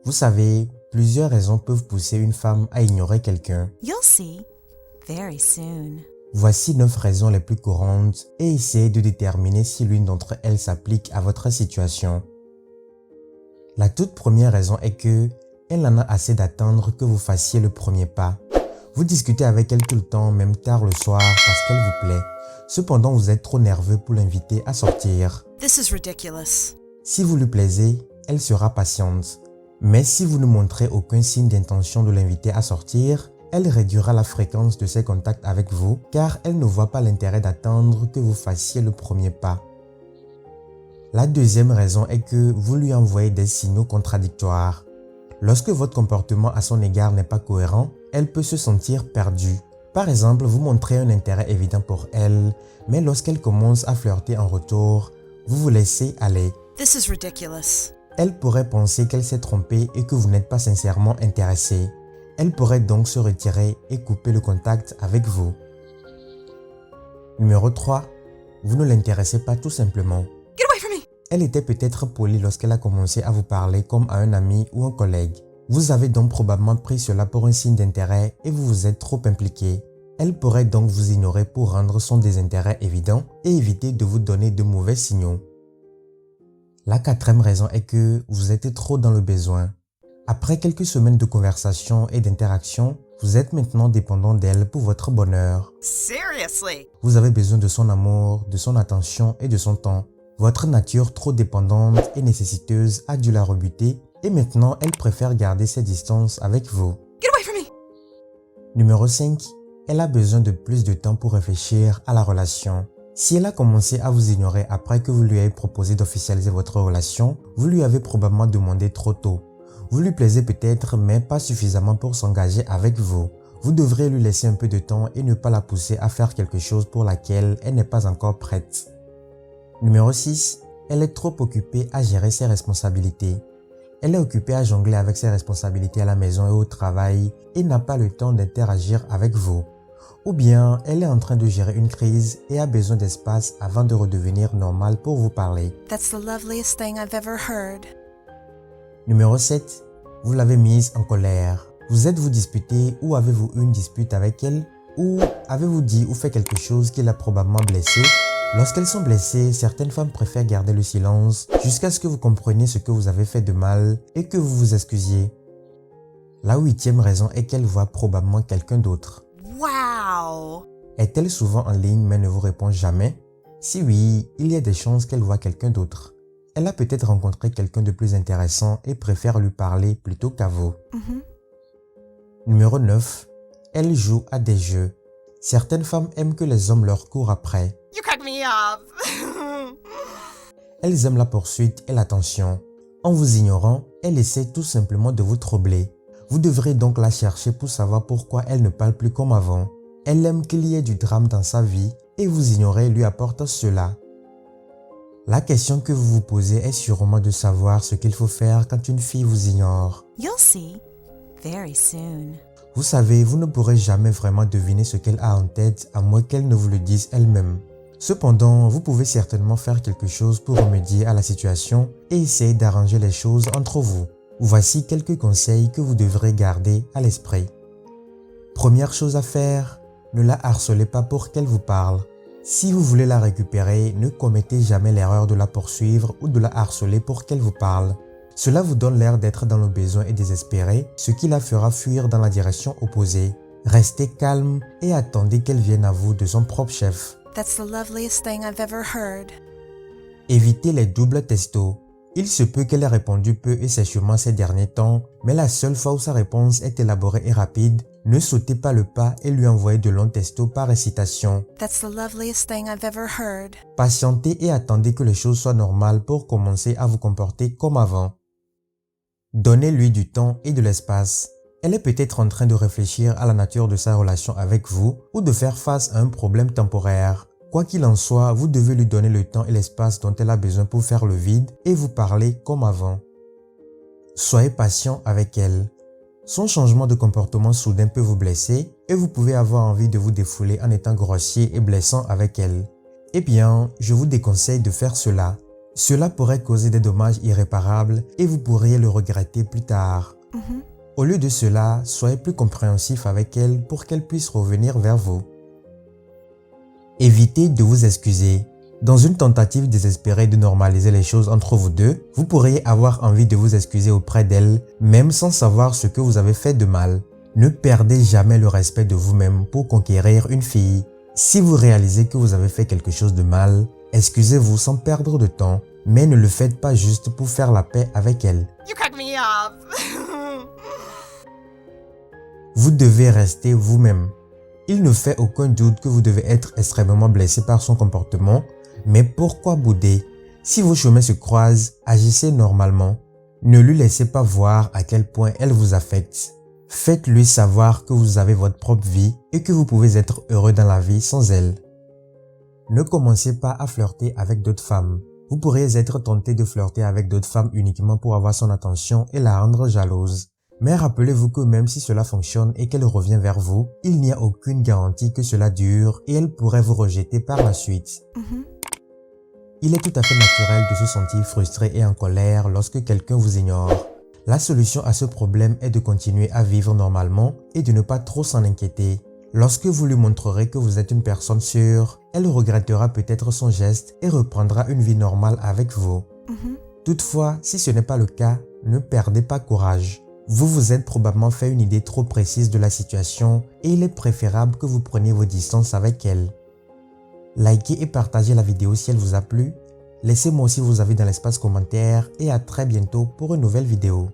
Vous savez, plusieurs raisons peuvent pousser une femme à ignorer quelqu'un. You'll see very soon. Voici 9 raisons les plus courantes et essayez de déterminer si l'une d'entre elles s'applique à votre situation. La toute première raison est que elle en a assez d'attendre que vous fassiez le premier pas. Vous discutez avec elle tout le temps, même tard le soir, parce qu'elle vous plaît. Cependant, vous êtes trop nerveux pour l'inviter à sortir. This is ridiculous. Si vous lui plaisez, elle sera patiente. Mais si vous ne montrez aucun signe d'intention de l'inviter à sortir, elle réduira la fréquence de ses contacts avec vous car elle ne voit pas l'intérêt d'attendre que vous fassiez le premier pas. La deuxième raison est que vous lui envoyez des signaux contradictoires. Lorsque votre comportement à son égard n'est pas cohérent, elle peut se sentir perdue. Par exemple, vous montrez un intérêt évident pour elle, mais lorsqu'elle commence à flirter en retour, vous vous laissez aller. This is ridiculous. Elle pourrait penser qu'elle s'est trompée et que vous n'êtes pas sincèrement intéressé. Elle pourrait donc se retirer et couper le contact avec vous. Numéro 3. Vous ne l'intéressez pas tout simplement. Get away from me! Elle était peut-être polie lorsqu'elle a commencé à vous parler comme à un ami ou un collègue. Vous avez donc probablement pris cela pour un signe d'intérêt et vous vous êtes trop impliqué. Elle pourrait donc vous ignorer pour rendre son désintérêt évident et éviter de vous donner de mauvais signaux. La quatrième raison est que vous êtes trop dans le besoin. Après quelques semaines de conversation et d'interaction, vous êtes maintenant dépendant d'elle pour votre bonheur. Seriously? Vous avez besoin de son amour, de son attention et de son temps. Votre nature trop dépendante et nécessiteuse a dû la rebuter et maintenant elle préfère garder ses distances avec vous. Get away from me! Numéro 5. Elle a besoin de plus de temps pour réfléchir à la relation. Si elle a commencé à vous ignorer après que vous lui avez proposé d'officialiser votre relation, vous lui avez probablement demandé trop tôt. Vous lui plaisez peut-être, mais pas suffisamment pour s'engager avec vous. Vous devrez lui laisser un peu de temps et ne pas la pousser à faire quelque chose pour laquelle elle n'est pas encore prête. Numéro 6. Elle est trop occupée à gérer ses responsabilités. Elle est occupée à jongler avec ses responsabilités à la maison et au travail et n'a pas le temps d'interagir avec vous. Ou bien, elle est en train de gérer une crise et a besoin d'espace avant de redevenir normale pour vous parler. That's the loveliest thing I've ever heard. Numéro 7. Vous l'avez mise en colère. Vous êtes-vous disputé ou avez-vous eu une dispute avec elle? Ou avez-vous dit ou fait quelque chose qui l'a probablement blessée? Lorsqu'elles sont blessées, certaines femmes préfèrent garder le silence jusqu'à ce que vous compreniez ce que vous avez fait de mal et que vous vous excusiez. La 8e raison est qu'elle voit probablement quelqu'un d'autre. Wow! Est-elle souvent en ligne mais ne vous répond jamais? Si oui, il y a des chances qu'elle voit quelqu'un d'autre. Elle a peut-être rencontré quelqu'un de plus intéressant et préfère lui parler plutôt qu'à vous. Numéro 9. Elle joue à des jeux. Certaines femmes aiment que les hommes leur courent après. You crack me up! Elles aiment la poursuite et l'attention. En vous ignorant, elle essaie tout simplement de vous troubler. Vous devrez donc la chercher pour savoir pourquoi elle ne parle plus comme avant. Elle aime qu'il y ait du drame dans sa vie et vous ignorer lui apporte cela. La question que vous vous posez est sûrement de savoir ce qu'il faut faire quand une fille vous ignore. You'll see very soon. Vous savez, vous ne pourrez jamais vraiment deviner ce qu'elle a en tête à moins qu'elle ne vous le dise elle-même. Cependant, vous pouvez certainement faire quelque chose pour remédier à la situation et essayer d'arranger les choses entre vous. Voici quelques conseils que vous devrez garder à l'esprit. Première chose à faire, ne la harcelez pas pour qu'elle vous parle. Si vous voulez la récupérer, ne commettez jamais l'erreur de la poursuivre ou de la harceler pour qu'elle vous parle. Cela vous donne l'air d'être dans le besoin et désespéré, ce qui la fera fuir dans la direction opposée. Restez calme et attendez qu'elle vienne à vous de son propre chef. That's the loveliest thing I've ever heard. Évitez les doubles textos. Il se peut qu'elle ait répondu peu et sèchement ces derniers temps, mais la seule fois où sa réponse est élaborée et rapide, ne sautez pas le pas et lui envoyez de longs textos par excitation. That's the loveliest thing I've ever heard. Patientez et attendez que les choses soient normales pour commencer à vous comporter comme avant. Donnez-lui du temps et de l'espace. Elle est peut-être en train de réfléchir à la nature de sa relation avec vous ou de faire face à un problème temporaire. Quoi qu'il en soit, vous devez lui donner le temps et l'espace dont elle a besoin pour faire le vide et vous parler comme avant. Soyez patient avec elle. Son changement de comportement soudain peut vous blesser et vous pouvez avoir envie de vous défouler en étant grossier et blessant avec elle. Eh bien, je vous déconseille de faire cela. Cela pourrait causer des dommages irréparables et vous pourriez le regretter plus tard. Au lieu de cela, soyez plus compréhensif avec elle pour qu'elle puisse revenir vers vous. Évitez de vous excuser. Dans une tentative désespérée de normaliser les choses entre vous deux, vous pourriez avoir envie de vous excuser auprès d'elle, même sans savoir ce que vous avez fait de mal. Ne perdez jamais le respect de vous-même pour conquérir une fille. Si vous réalisez que vous avez fait quelque chose de mal, excusez-vous sans perdre de temps, mais ne le faites pas juste pour faire la paix avec elle. You crack me up. Vous devez rester vous-même. Il ne fait aucun doute que vous devez être extrêmement blessé par son comportement, mais pourquoi bouder? Si vos chemins se croisent, agissez normalement. Ne lui laissez pas voir à quel point elle vous affecte. Faites-lui savoir que vous avez votre propre vie et que vous pouvez être heureux dans la vie sans elle. Ne commencez pas à flirter avec d'autres femmes. Vous pourriez être tenté de flirter avec d'autres femmes uniquement pour avoir son attention et la rendre jalouse. Mais rappelez-vous que même si cela fonctionne et qu'elle revient vers vous, il n'y a aucune garantie que cela dure et elle pourrait vous rejeter par la suite. Il est tout à fait naturel de se sentir frustré et en colère lorsque quelqu'un vous ignore. La solution à ce problème est de continuer à vivre normalement et de ne pas trop s'en inquiéter. Lorsque vous lui montrerez que vous êtes une personne sûre, elle regrettera peut-être son geste et reprendra une vie normale avec vous. Toutefois, si ce n'est pas le cas, ne perdez pas courage. Vous vous êtes probablement fait une idée trop précise de la situation et il est préférable que vous preniez vos distances avec elle. Likez et partagez la vidéo si elle vous a plu. Laissez-moi aussi vos avis dans l'espace commentaire et à très bientôt pour une nouvelle vidéo.